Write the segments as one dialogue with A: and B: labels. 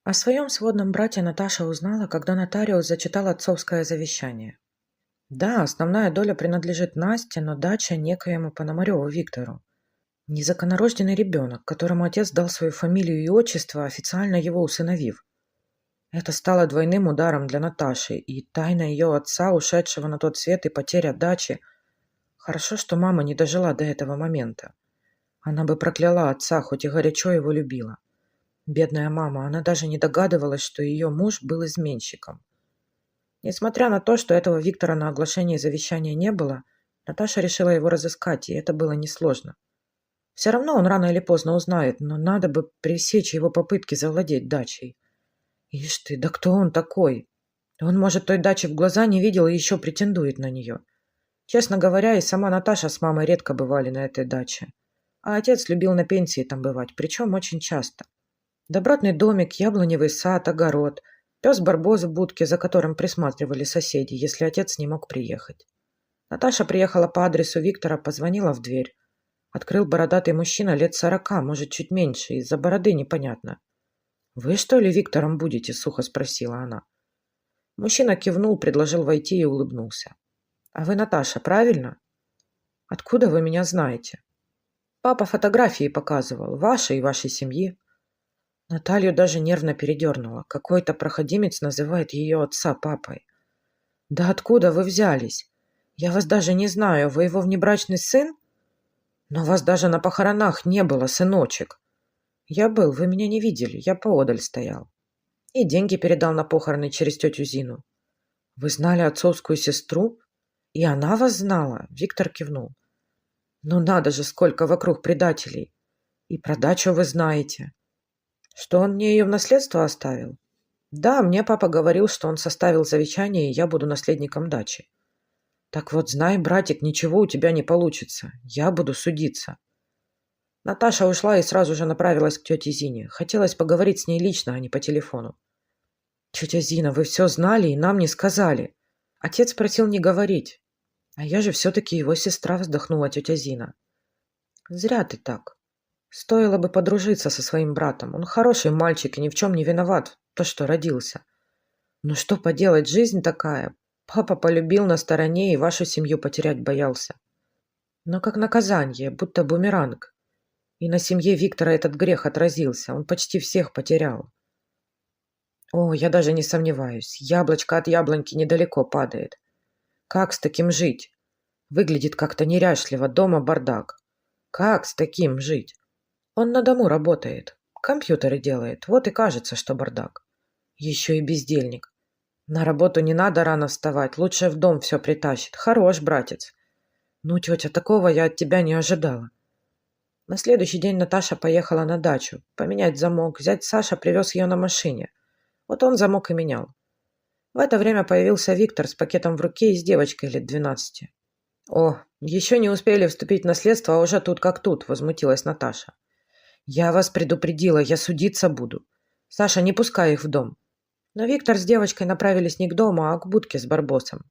A: О своем сводном брате Наташа узнала, когда нотариус зачитал отцовское завещание. Да, основная доля принадлежит Насте, но дача некоему Пономареву Виктору. Незаконнорожденный ребенок, которому отец дал свою фамилию и отчество, официально его усыновив. Это стало двойным ударом для Наташи, и тайна ее отца, ушедшего на тот свет, и потеря дачи. Хорошо, что мама не дожила до этого момента. Она бы прокляла отца, хоть и горячо его любила. Бедная мама, она даже не догадывалась, что ее муж был изменщиком. Несмотря на то, что этого Виктора на оглашении завещания не было, Наташа решила его разыскать, и это было несложно. Все равно он рано или поздно узнает, но надо бы пресечь его попытки завладеть дачей. Ишь ты, да кто он такой? Он, может, той дачи в глаза не видел и еще претендует на нее. Честно говоря, и сама Наташа с мамой редко бывали на этой даче. А отец любил на пенсии там бывать, причем очень часто. Добротный домик, яблоневый сад, огород, пес Барбос в будке, за которым присматривали соседи, если отец не мог приехать. Наташа приехала по адресу Виктора, позвонила в дверь. Открыл бородатый мужчина лет 40, может, чуть меньше, из-за бороды непонятно. «Вы, что ли, Виктором будете?» – сухо спросила она. Мужчина кивнул, предложил войти и улыбнулся. «А вы Наташа, правильно?» «Откуда вы меня знаете?» «Папа фотографии показывал, ваши и вашей семьи». Наталью даже нервно передернула. Какой-то проходимец называет ее отца папой. «Да откуда вы взялись? Я вас даже не знаю. Вы его внебрачный сын? Но вас даже на похоронах не было, сыночек». «Я был, вы меня не видели. Я поодаль стоял. И деньги передал на похороны через тетю Зину». «Вы знали отцовскую сестру? И она вас знала?» Виктор кивнул. «Ну надо же, сколько вокруг предателей. И про дачу вы знаете». «Что он мне ее в наследство оставил?» «Да, мне папа говорил, что он составил завещание, и я буду наследником дачи». «Так вот, знай, братик, ничего у тебя не получится. Я буду судиться». Наташа ушла и сразу же направилась к тете Зине. Хотелось поговорить с ней лично, а не по телефону. «Тетя Зина, вы все знали и нам не сказали. Отец просил не говорить. А я же все-таки его сестра», — вздохнула тетя Зина. «Зря ты так. Стоило бы подружиться со своим братом. Он хороший мальчик и ни в чем не виноват, то, что родился. Но что поделать, жизнь такая. Папа полюбил на стороне и вашу семью потерять боялся. Но как наказание, будто бумеранг. И на семье Виктора этот грех отразился. Он почти всех потерял». «О, я даже не сомневаюсь. Яблочко от яблоньки недалеко падает. Как с таким жить? Выглядит как-то неряшливо, дома бардак. Как с таким жить? Он на дому работает, компьютеры делает, вот и кажется, что бардак. Еще и бездельник. На работу не надо рано вставать, лучше в дом все притащит. Хорош, братец. Ну, тетя, такого я от тебя не ожидала». На следующий день Наташа поехала на дачу, поменять замок. Зять Саша привез ее на машине. Вот он замок и менял. В это время появился Виктор с пакетом в руке и с девочкой лет 12. «О, еще не успели вступить в наследство, а уже тут как тут», — возмутилась Наташа. «Я вас предупредила, я судиться буду. Саша, не пускай их в дом». Но Виктор с девочкой направились не к дому, а к будке с Барбосом.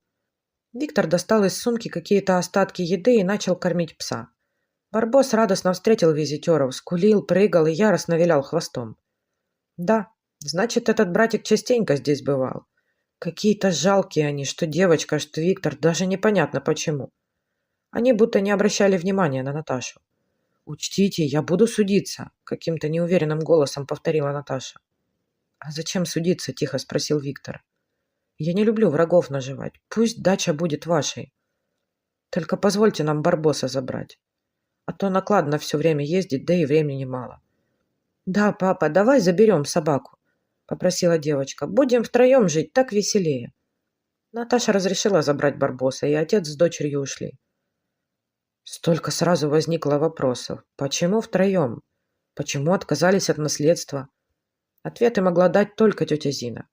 A: Виктор достал из сумки какие-то остатки еды и начал кормить пса. Барбос радостно встретил визитеров, скулил, прыгал и яростно вилял хвостом. Да, значит, этот братик частенько здесь бывал. Какие-то жалкие они, что девочка, что Виктор, даже непонятно почему. Они будто не обращали внимания на Наташу. «Учтите, я буду судиться», — каким-то неуверенным голосом повторила Наташа. «А зачем судиться?» — тихо спросил Виктор. «Я не люблю врагов наживать. Пусть дача будет вашей. Только позвольте нам Барбоса забрать. А то накладно все время ездить, да и времени мало». «Да, папа, давай заберем собаку», — попросила девочка. «Будем втроем жить, так веселее». Наташа разрешила забрать Барбоса, и отец с дочерью ушли. Столько сразу возникло вопросов. Почему втроем? Почему отказались от наследства? Ответы могла дать только тетя Зина.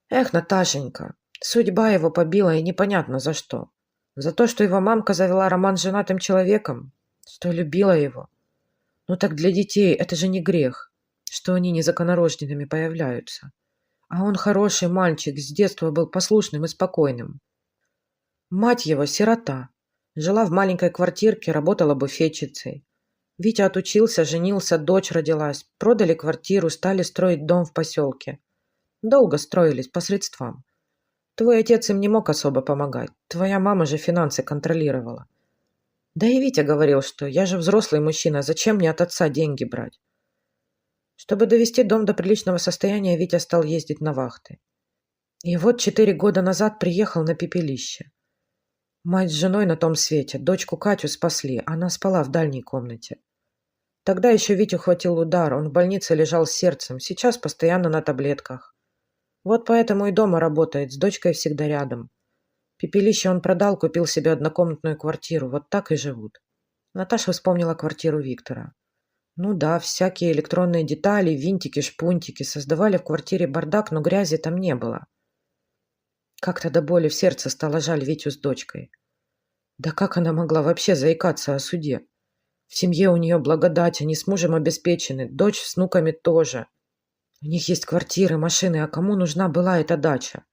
A: Эх, Наташенька, судьба его побила, и непонятно за что. За то, что его мамка завела роман с женатым человеком, что любила его. Ну так для детей это же не грех, что они незаконнорожденными появляются. А он хороший мальчик, с детства был послушным и спокойным. Мать его сирота. Жила в маленькой квартирке, работала буфетчицей. Витя отучился, женился, дочь родилась, продали квартиру, стали строить дом в поселке. Долго строились, по средствам. Твой отец им не мог особо помогать, твоя мама же финансы контролировала. Да и Витя говорил, что я же взрослый мужчина, зачем мне от отца деньги брать? Чтобы довести дом до приличного состояния, Витя стал ездить на вахты. И вот 4 года назад приехал на пепелище. Мать с женой на том свете, дочку Катю спасли, она спала в дальней комнате. Тогда еще Витю хватил удар, он в больнице лежал с сердцем, сейчас постоянно на таблетках. Вот поэтому и дома работает, с дочкой всегда рядом. Пепелище он продал, купил себе однокомнатную квартиру, вот так и живут. Наташа вспомнила квартиру Виктора. Ну да, всякие электронные детали, винтики, шпунтики создавали в квартире бардак, но грязи там не было. Как-то до боли в сердце стало жаль Витю с дочкой. Да как она могла вообще заикаться о суде? В семье у нее благодать, они с мужем обеспечены, дочь с внуками тоже. У них есть квартиры, машины, а кому нужна была эта дача?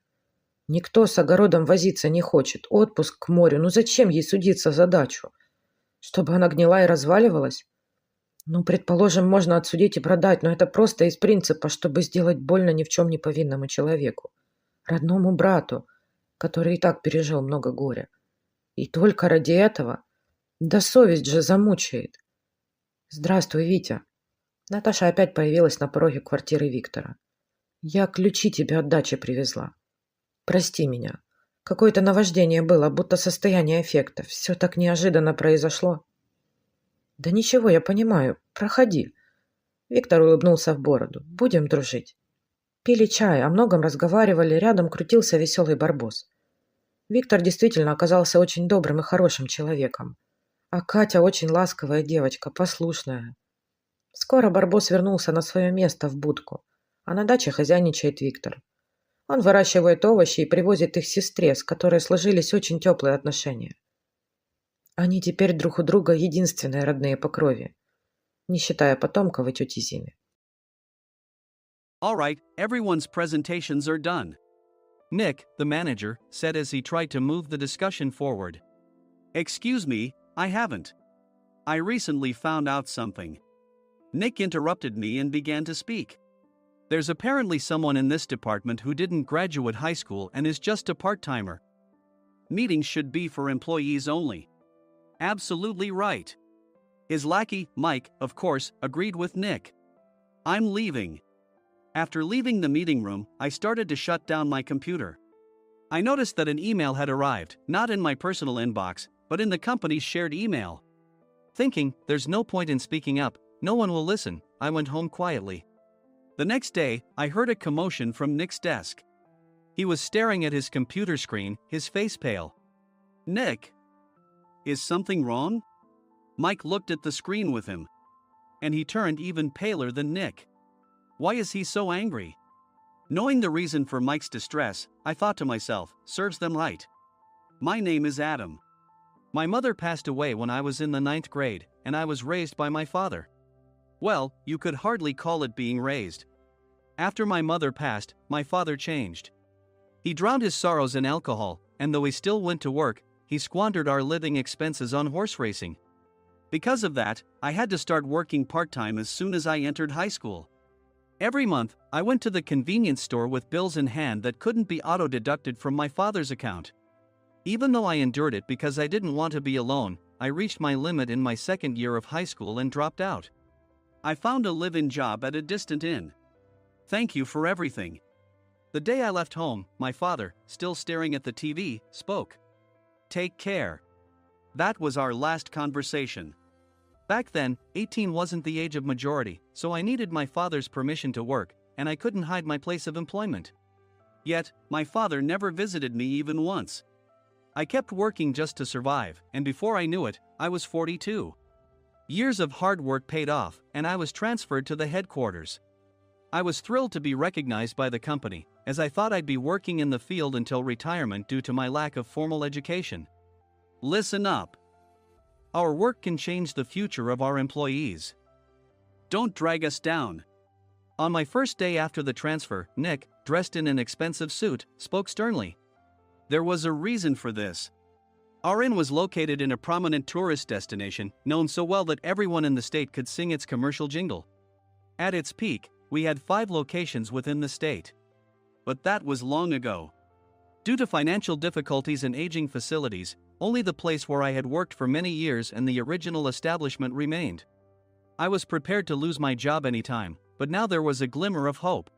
A: Никто с огородом возиться не хочет, отпуск к морю, ну зачем ей судиться за дачу? Чтобы она гнила и разваливалась? Ну, предположим, можно отсудить и продать, но это просто из принципа, чтобы сделать больно ни в чем не повинному человеку. Родному брату, который и так пережил много горя. И только ради этого? Да совесть же замучает. Здравствуй, Витя. Наташа опять появилась на пороге квартиры Виктора. Я ключи тебе от дачи привезла. Прости меня. Какое-то наваждение было, будто состояние аффекта. Все так неожиданно произошло. Да ничего, я понимаю. Проходи. Виктор улыбнулся в бороду. Будем дружить. Пили чай, о многом разговаривали, рядом крутился веселый барбос. Виктор действительно оказался очень добрым и хорошим человеком. А Катя очень ласковая девочка, послушная. Скоро барбос вернулся на свое место в будку, а на даче хозяйничает Виктор. Он выращивает овощи и привозит их сестре, с которой сложились очень теплые отношения. Они теперь друг у друга единственные родные по крови, не считая потомков и тети Зины.
B: All right, everyone's presentations are done. Nick, the manager, said as he tried to move the discussion forward. Excuse me, I haven't. I recently found out something. Nick interrupted me and began to speak. There's apparently someone in this department who didn't graduate high school and is just a part-timer. Meetings should be for employees only. Absolutely right. His lackey, Mike, of course, agreed with Nick. I'm leaving. After leaving the meeting room, I started to shut down my computer. I noticed that an email had arrived, not in my personal inbox, but in the company's shared email. Thinking, there's no point in speaking up, no one will listen, I went home quietly. The next day, I heard a commotion from Nick's desk. He was staring at his computer screen, his face pale. Nick? Is something wrong? Mike looked at the screen with him. And he turned even paler than Nick. Why is he so angry? Knowing the reason for Mike's distress, I thought to myself, serves them right. My name is Adam. My mother passed away when I was in the 9th grade, and I was raised by my father. Well, you could hardly call it being raised. After my mother passed, my father changed. He drowned his sorrows in alcohol, and though he still went to work, he squandered our living expenses on horse racing. Because of that, I had to start working part-time as soon as I entered high school. Every month, I went to the convenience store with bills in hand that couldn't be auto-deducted from my father's account. Even though I endured it because I didn't want to be alone, I reached my limit in my second year of high school and dropped out. I found a live-in job at a distant inn. Thank you for everything. The day I left home, my father, still staring at the TV, spoke. Take care. That was our last conversation. Back then, 18 wasn't the age of majority, so I needed my father's permission to work, and I couldn't hide my place of employment. Yet, my father never visited me even once. I kept working just to survive, and before I knew it, I was 42. Years of hard work paid off, and I was transferred to the headquarters. I was thrilled to be recognized by the company, as I thought I'd be working in the field until retirement due to my lack of formal education. Listen up. Our work can change the future of our employees. Don't drag us down. On my first day after the transfer, Nick, dressed in an expensive suit, spoke sternly. There was a reason for this. Our inn was located in a prominent tourist destination, known so well that everyone in the state could sing its commercial jingle. At its peak, we had 5 locations within the state. But that was long ago. Due to financial difficulties and aging facilities, only the place where I had worked for many years and the original establishment remained. I was prepared to lose my job anytime, but now there was a glimmer of hope.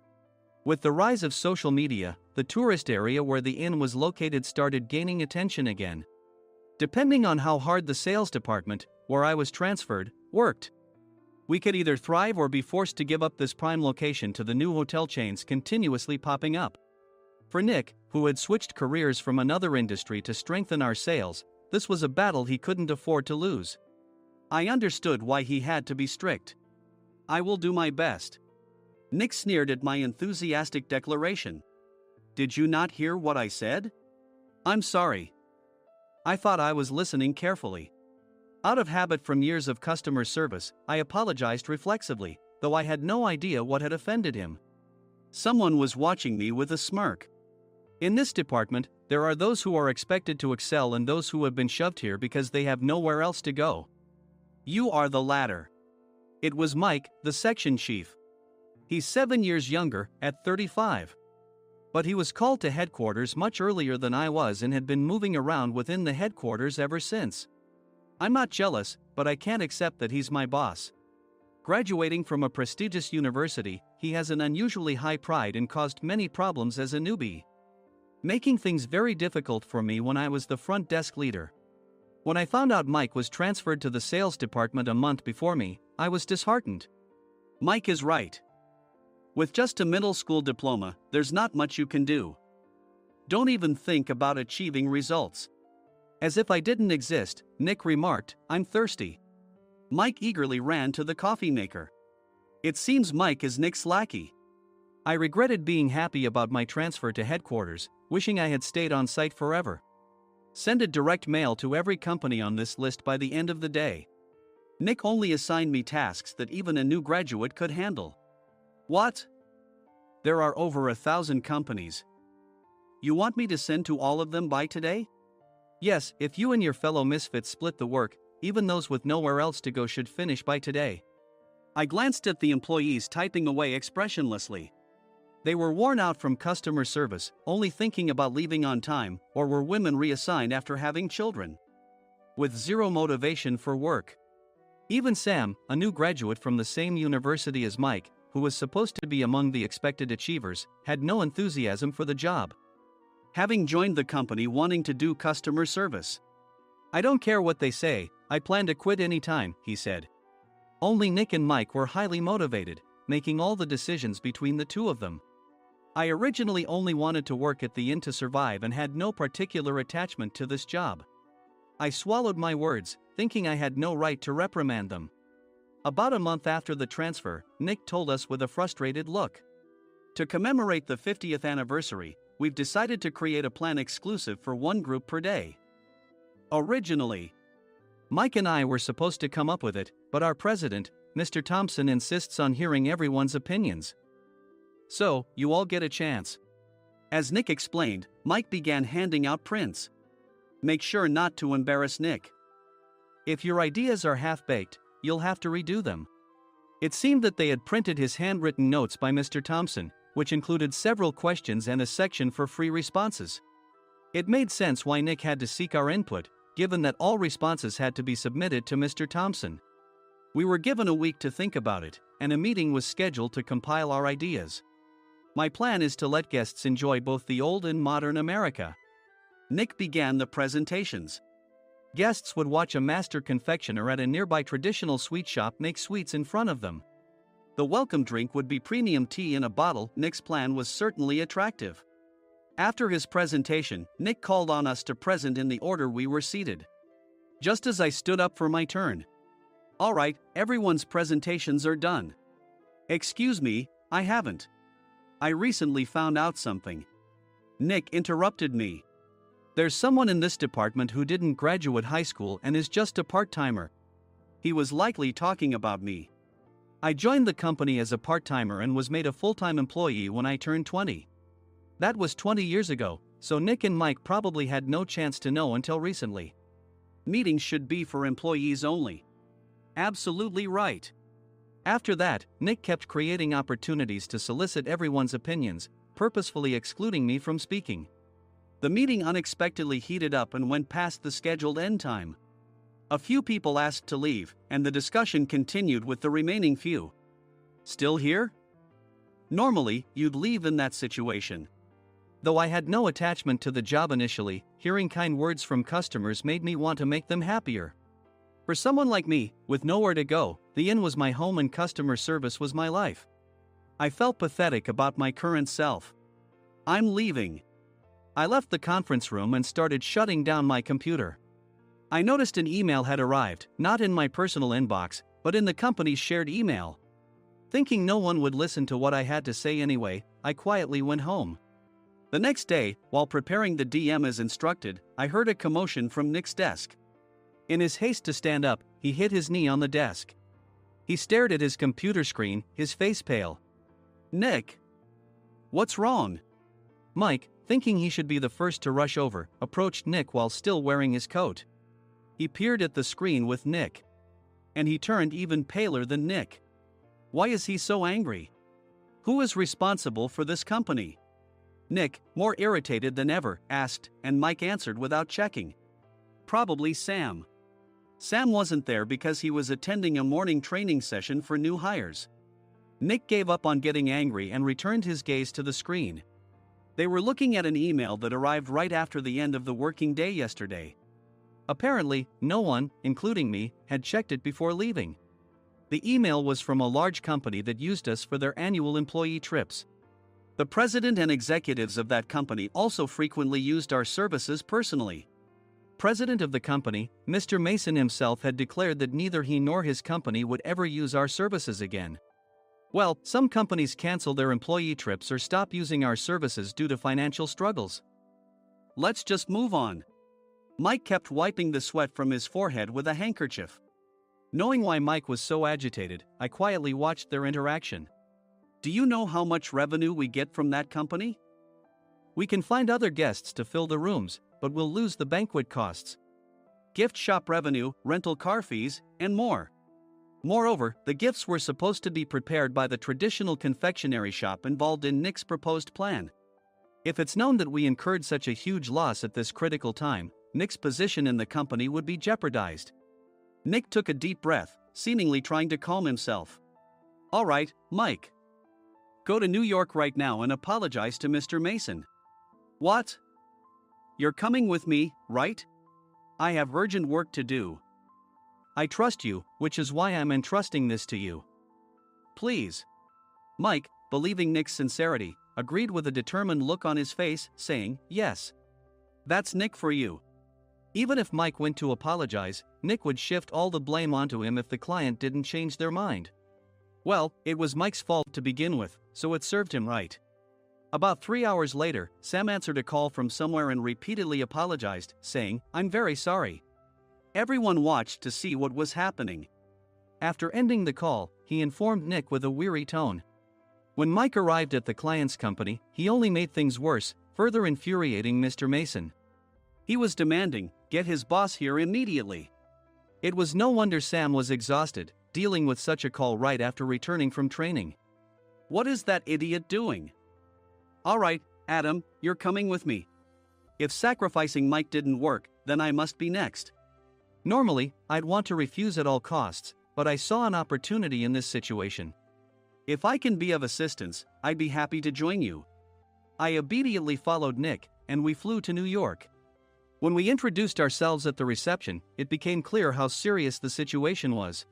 B: With the rise of social media, the tourist area where the inn was located started gaining attention again. Depending on how hard the sales department, where I was transferred, worked, we could either thrive or be forced to give up this prime location to the new hotel chains continuously popping up. For Nick, who had switched careers from another industry to strengthen our sales, this was a battle he couldn't afford to lose. I understood why he had to be strict. "I will do my best." Nick sneered at my enthusiastic declaration. "Did you not hear what I said?" "I'm sorry." I thought I was listening carefully. Out of habit from years of customer service, I apologized reflexively, though I had no idea what had offended him. Someone was watching me with a smirk. In this department, there are those who are expected to excel and those who have been shoved here because they have nowhere else to go. You are the latter. It was Mike, the section chief. He's 7 years younger, at 35. But he was called to headquarters much earlier than I was and had been moving around within the headquarters ever since. I'm not jealous, but I can't accept that he's my boss. Graduating from a prestigious university, he has an unusually high pride and caused many problems as a newbie, making things very difficult for me when I was the front desk leader. When I found out Mike was transferred to the sales department a month before me, I was disheartened. Mike is right. With just a middle school diploma, there's not much you can do. Don't even think about achieving results. As if I didn't exist, Nick remarked, "I'm thirsty." Mike eagerly ran to the coffee maker. It seems Mike is Nick's lackey. I regretted being happy about my transfer to headquarters, wishing I had stayed on site forever. Send a direct mail to every company on this list by the end of the day. Nick only assigned me tasks that even a new graduate could handle. What? There are over 1,000 companies. You want me to send to all of them by today? Yes, if you and your fellow misfits split the work, even those with nowhere else to go should finish by today. I glanced at the employees typing away expressionlessly. They were worn out from customer service, only thinking about leaving on time, or were women reassigned after having children, with zero motivation for work. Even Sam, a new graduate from the same university as Mike, who was supposed to be among the expected achievers, had no enthusiasm for the job, having joined the company wanting to do customer service. "I don't care what they say, I plan to quit anytime," he said. Only Nick and Mike were highly motivated, making all the decisions between the two of them. I originally only wanted to work at the inn to survive and had no particular attachment to this job. I swallowed my words, thinking I had no right to reprimand them. About a month after the transfer, Nick told us with a frustrated look. To commemorate the 50th anniversary, we've decided to create a plan exclusive for one group per day. Originally, Mike and I were supposed to come up with it, but our president, Mr. Thompson, insists on hearing everyone's opinions. So, you all get a chance. As Nick explained, Mike began handing out prints. Make sure not to embarrass Nick. If your ideas are half-baked, you'll have to redo them. It seemed that they had printed his handwritten notes by Mr. Thompson, which included several questions and a section for free responses. It made sense why Nick had to seek our input, given that all responses had to be submitted to Mr. Thompson. We were given a week to think about it, and a meeting was scheduled to compile our ideas. My plan is to let guests enjoy both the old and modern America. Nick began the presentations. Guests would watch a master confectioner at a nearby traditional sweet shop make sweets in front of them. The welcome drink would be premium tea in a bottle. Nick's plan was certainly attractive. After his presentation, Nick called on us to present in the order we were seated. Just as I stood up for my turn. "All right, everyone's presentations are done." "Excuse me, I haven't. I recently found out something." Nick interrupted me. "There's someone in this department who didn't graduate high school and is just a part-timer." He was likely talking about me. I joined the company as a part-timer and was made a full-time employee when I turned 20. That was 20 years ago, so Nick and Mike probably had no chance to know until recently. Meetings should be for employees only. Absolutely right. After that, Nick kept creating opportunities to solicit everyone's opinions, purposefully excluding me from speaking. The meeting unexpectedly heated up and went past the scheduled end time. A few people asked to leave, and the discussion continued with the remaining few. Still here? Normally, you'd leave in that situation. Though I had no attachment to the job initially, hearing kind words from customers made me want to make them happier. For someone like me, with nowhere to go, the inn was my home and customer service was my life. I felt pathetic about my current self. I'm leaving. I left the conference room and started shutting down my computer. I noticed an email had arrived, not in my personal inbox, but in the company's shared email. Thinking no one would listen to what I had to say anyway, I quietly went home. The next day, while preparing the DM as instructed, I heard a commotion from Nick's desk. In his haste to stand up, he hit his knee on the desk. He stared at his computer screen, his face pale. "Nick! What's wrong?" Mike, thinking he should be the first to rush over, approached Nick while still wearing his coat. He peered at the screen with Nick. And he turned even paler than Nick. Why is he so angry? Who is responsible for this company? Nick, more irritated than ever, asked, and Mike answered without checking. Probably Sam. Sam wasn't there because he was attending a morning training session for new hires. Nick gave up on getting angry and returned his gaze to the screen. They were looking at an email that arrived right after the end of the working day yesterday. Apparently, no one, including me, had checked it before leaving. The email was from a large company that used us for their annual employee trips. The president and executives of that company also frequently used our services personally. President of the company, Mr. Mason himself, had declared that neither he nor his company would ever use our services again. Well, some companies cancel their employee trips or stop using our services due to financial struggles. Let's just move on. Mike kept wiping the sweat from his forehead with a handkerchief. Knowing why Mike was so agitated, I quietly watched their interaction. Do you know how much revenue we get from that company? We can find other guests to fill the rooms, but we'll lose the banquet costs, gift shop revenue, rental car fees, and more. Moreover, the gifts were supposed to be prepared by the traditional confectionery shop involved in Nick's proposed plan. If it's known that we incurred such a huge loss at this critical time, Nick's position in the company would be jeopardized. Nick took a deep breath, seemingly trying to calm himself. All right, Mike. Go to New York right now and apologize to Mr. Mason. What? You're coming with me, right? I have urgent work to do. I trust you, which is why I'm entrusting this to you. Please. Mike, believing Nick's sincerity, agreed with a determined look on his face, saying, yes. That's Nick for you. Even if Mike went to apologize, Nick would shift all the blame onto him if the client didn't change their mind. Well, it was Mike's fault to begin with, so it served him right. About 3 hours later, Sam answered a call from somewhere and repeatedly apologized, saying, I'm very sorry. Everyone watched to see what was happening. After ending the call, he informed Nick with a weary tone. When Mike arrived at the client's company, he only made things worse, further infuriating Mr. Mason. He was demanding, get his boss here immediately. It was no wonder Sam was exhausted, dealing with such a call right after returning from training. What is that idiot doing? All right, Adam, you're coming with me. If sacrificing Mike didn't work, then I must be next. Normally, I'd want to refuse at all costs, but I saw an opportunity in this situation. If I can be of assistance, I'd be happy to join you. I immediately followed Nick, and we flew to New York. When we introduced ourselves at the reception, it became clear how serious the situation was.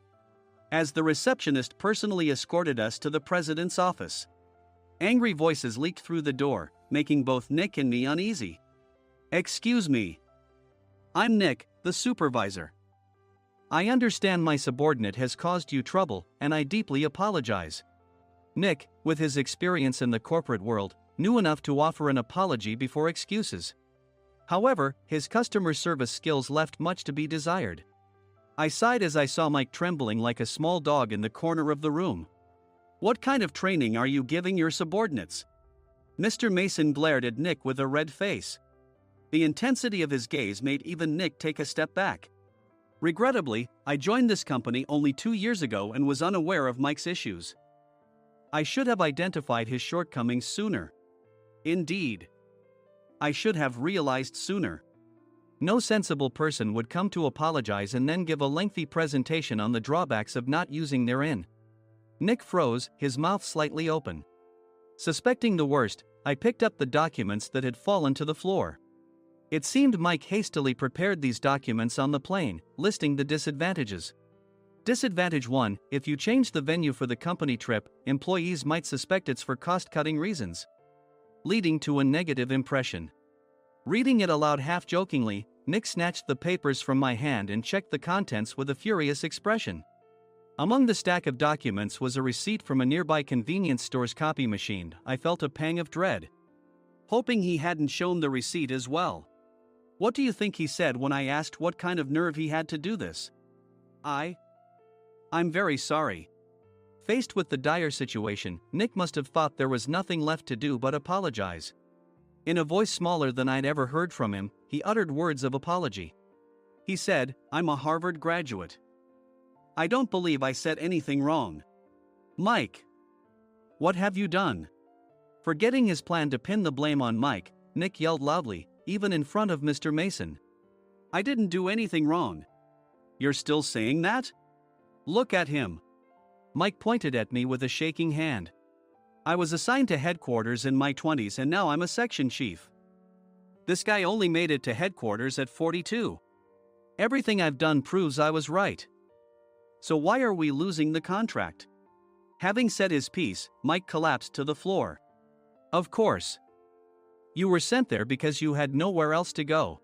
B: As the receptionist personally escorted us to the president's office. Angry voices leaked through the door, making both Nick and me uneasy. Excuse me. I'm Nick, the supervisor. I understand my subordinate has caused you trouble, and I deeply apologize. Nick, with his experience in the corporate world, knew enough to offer an apology before excuses. However, his customer service skills left much to be desired. I sighed as I saw Mike trembling like a small dog in the corner of the room. What kind of training are you giving your subordinates? Mr. Mason glared at Nick with a red face. The intensity of his gaze made even Nick take a step back. Regrettably, I joined this company only 2 years ago and was unaware of Mike's issues. I should have identified his shortcomings sooner. Indeed. I should have realized sooner. No sensible person would come to apologize and then give a lengthy presentation on the drawbacks of not using their in. Nick froze, his mouth slightly open. Suspecting the worst, I picked up the documents that had fallen to the floor. It seemed Mike hastily prepared these documents on the plane, listing the disadvantages. Disadvantage 1: if you change the venue for the company trip, employees might suspect it's for cost-cutting reasons, leading to a negative impression. Reading it aloud half-jokingly, Nick snatched the papers from my hand and checked the contents with a furious expression. Among the stack of documents was a receipt from a nearby convenience store's copy machine. I felt a pang of dread, hoping he hadn't shown the receipt as well. What do you think he said when I asked what kind of nerve he had to do this? I'm very sorry. Faced with the dire situation, Nick must have thought there was nothing left to do but apologize. In a voice smaller than I'd ever heard from him, he uttered words of apology. He said, "I'm a Harvard graduate. I don't believe I said anything wrong." Mike! What have you done? Forgetting his plan to pin the blame on Mike, Nick yelled loudly, even in front of Mr. Mason. "I didn't do anything wrong." "You're still saying that? Look at him." Mike pointed at me with a shaking hand. "I was assigned to headquarters in my 20s and now I'm a section chief. This guy only made it to headquarters at 42. Everything I've done proves I was right. So why are we losing the contract?" Having said his piece, Mike collapsed to the floor. "Of course. You were sent there because you had nowhere else to go."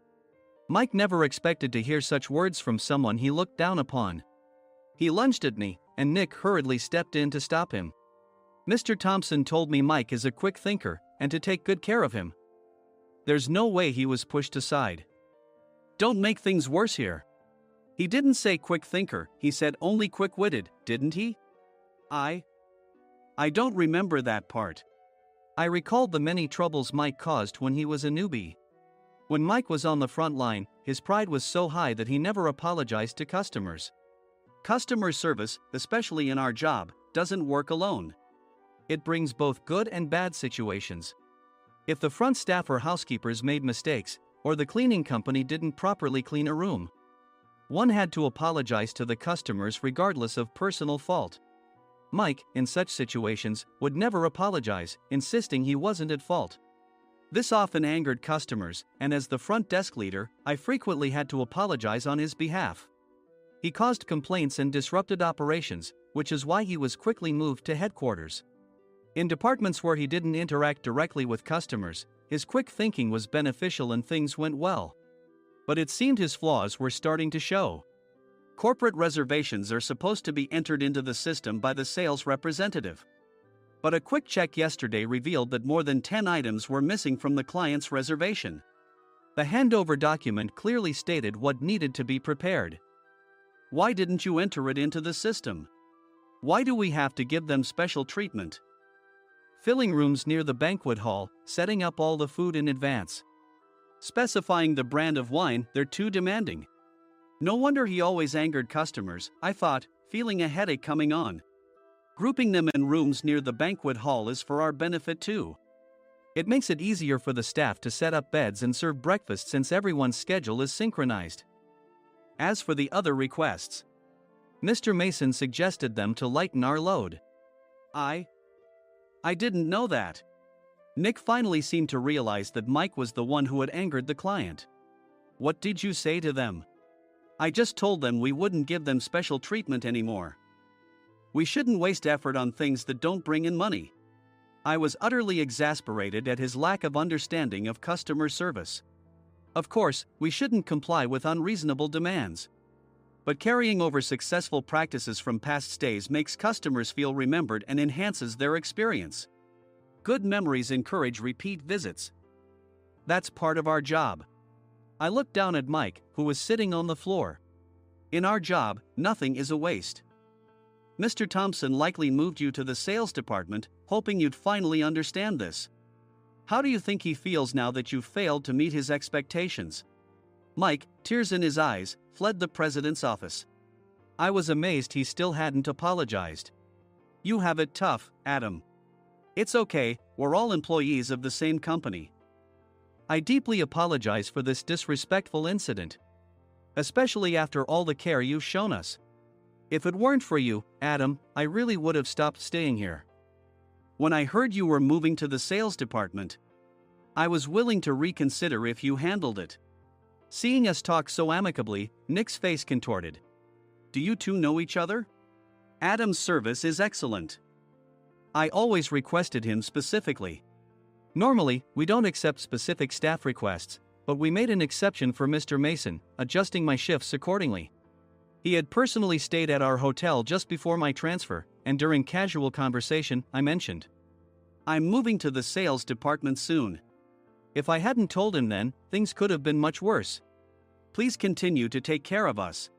B: Mike never expected to hear such words from someone he looked down upon. He lunged at me, and Nick hurriedly stepped in to stop him. "Mr. Thompson told me Mike is a quick thinker, and to take good care of him." There's no way he was pushed aside. "Don't make things worse here. He didn't say quick thinker, he said only quick-witted, didn't he?" I don't remember that part." I recalled the many troubles Mike caused when he was a newbie. When Mike was on the front line, his pride was so high that he never apologized to customers. Customer service, especially in our job, doesn't work alone. It brings both good and bad situations. If the front staff or housekeepers made mistakes, or the cleaning company didn't properly clean a room, one had to apologize to the customers regardless of personal fault. Mike, in such situations, would never apologize, insisting he wasn't at fault. This often angered customers, and as the front desk leader, I frequently had to apologize on his behalf. He caused complaints and disrupted operations, which is why he was quickly moved to headquarters. In departments where he didn't interact directly with customers, his quick thinking was beneficial and things went well. But it seemed his flaws were starting to show. Corporate reservations are supposed to be entered into the system by the sales representative. But a quick check yesterday revealed that more than 10 items were missing from the client's reservation. The handover document clearly stated what needed to be prepared. Why didn't you enter it into the system? Why do we have to give them special treatment? Filling rooms near the banquet hall, setting up all the food in advance. Specifying the brand of wine, they're too demanding. No wonder he always angered customers, I thought, feeling a headache coming on. Grouping them in rooms near the banquet hall is for our benefit too. It makes it easier for the staff to set up beds and serve breakfast since everyone's schedule is synchronized. As for the other requests, Mr. Mason suggested them to lighten our load. I didn't know that. Nick finally seemed to realize that Mike was the one who had angered the client. What did you say to them? I just told them we wouldn't give them special treatment anymore. We shouldn't waste effort on things that don't bring in money. I was utterly exasperated at his lack of understanding of customer service. Of course, we shouldn't comply with unreasonable demands. But carrying over successful practices from past stays makes customers feel remembered and enhances their experience. Good memories encourage repeat visits. That's part of our job. I looked down at Mike, who was sitting on the floor. In our job, nothing is a waste. Mr. Thompson likely moved you to the sales department, hoping you'd finally understand this. How do you think he feels now that you've failed to meet his expectations? Mike, tears in his eyes, fled the president's office. I was amazed he still hadn't apologized. You have it tough, Adam. It's okay, we're all employees of the same company. I deeply apologize for this disrespectful incident. Especially after all the care you've shown us. If it weren't for you, Adam, I really would have stopped staying here. When I heard you were moving to the sales department, I was willing to reconsider if you handled it. Seeing us talk so amicably, Nick's face contorted. Do you two know each other? Adam's service is excellent. I always requested him specifically. Normally, we don't accept specific staff requests, but we made an exception for Mr. Mason, adjusting my shifts accordingly. He had personally stayed at our hotel just before my transfer, and during casual conversation, I mentioned, I'm moving to the sales department soon. If I hadn't told him then, things could have been much worse. Please continue to take care of us.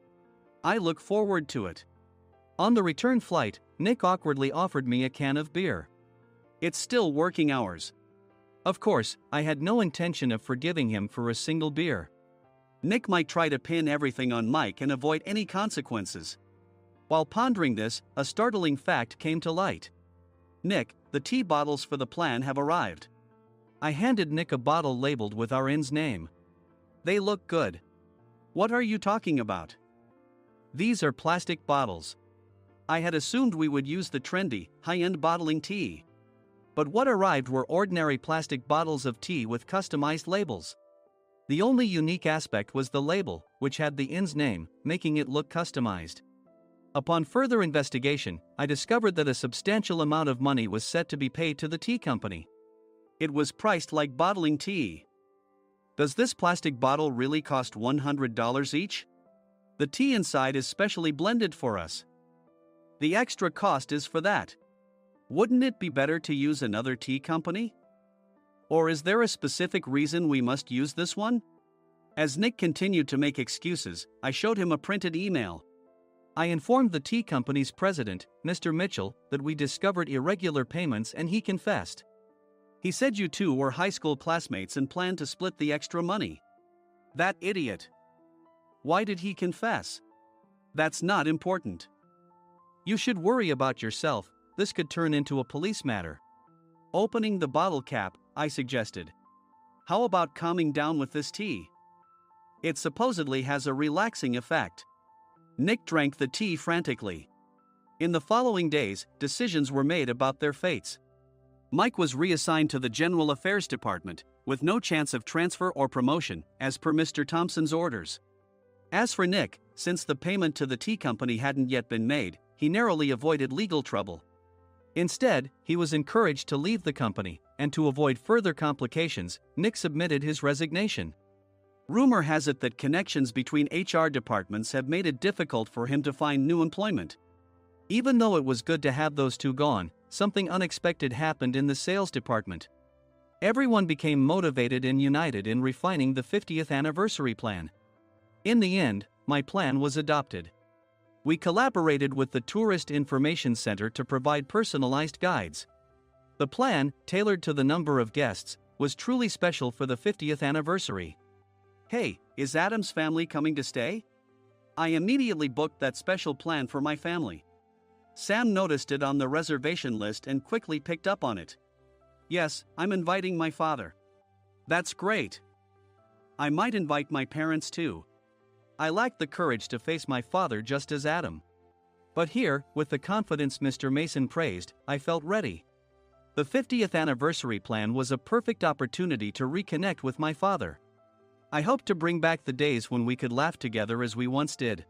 B: I look forward to it. On the return flight, Nick awkwardly offered me a can of beer. It's still working hours. Of course, I had no intention of forgiving him for a single beer. Nick might try to pin everything on Mike and avoid any consequences. While pondering this, a startling fact came to light. Nick, the tea bottles for the plan have arrived. I handed Nick a bottle labeled with our inn's name. They look good. What are you talking about? These are plastic bottles. I had assumed we would use the trendy, high-end bottling tea. But what arrived were ordinary plastic bottles of tea with customized labels. The only unique aspect was the label, which had the inn's name, making it look customized. Upon further investigation, I discovered that a substantial amount of money was set to be paid to the tea company. It was priced like bottling tea. Does this plastic bottle really cost $100 each? The tea inside is specially blended for us. The extra cost is for that. Wouldn't it be better to use another tea company? Or is there a specific reason we must use this one? As Nick continued to make excuses, I showed him a printed email. I informed the tea company's president, Mr. Mitchell, that we discovered irregular payments and he confessed. He said you two were high school classmates and planned to split the extra money. That idiot. Why did he confess? That's not important. You should worry about yourself, this could turn into a police matter. Opening the bottle cap, I suggested. How about calming down with this tea? It supposedly has a relaxing effect. Nick drank the tea frantically. In the following days, decisions were made about their fates. Mike was reassigned to the General Affairs Department, with no chance of transfer or promotion, as per Mr. Thompson's orders. As for Nick, since the payment to the tea company hadn't yet been made, he narrowly avoided legal trouble. Instead, he was encouraged to leave the company, and to avoid further complications, Nick submitted his resignation. Rumor has it that connections between HR departments have made it difficult for him to find new employment. Even though it was good to have those two gone, something unexpected happened in the sales department. Everyone became motivated and united in refining the 50th anniversary plan. In the end, my plan was adopted. We collaborated with the Tourist Information Center to provide personalized guides. The plan, tailored to the number of guests, was truly special for the 50th anniversary. Hey, is Adam's family coming to stay? I immediately booked that special plan for my family. Sam noticed it on the reservation list and quickly picked up on it. Yes, I'm inviting my father. That's great. I might invite my parents too. I lacked the courage to face my father just as Adam. But here, with the confidence Mr. Mason praised, I felt ready. The 50th anniversary plan was a perfect opportunity to reconnect with my father. I hoped to bring back the days when we could laugh together as we once did.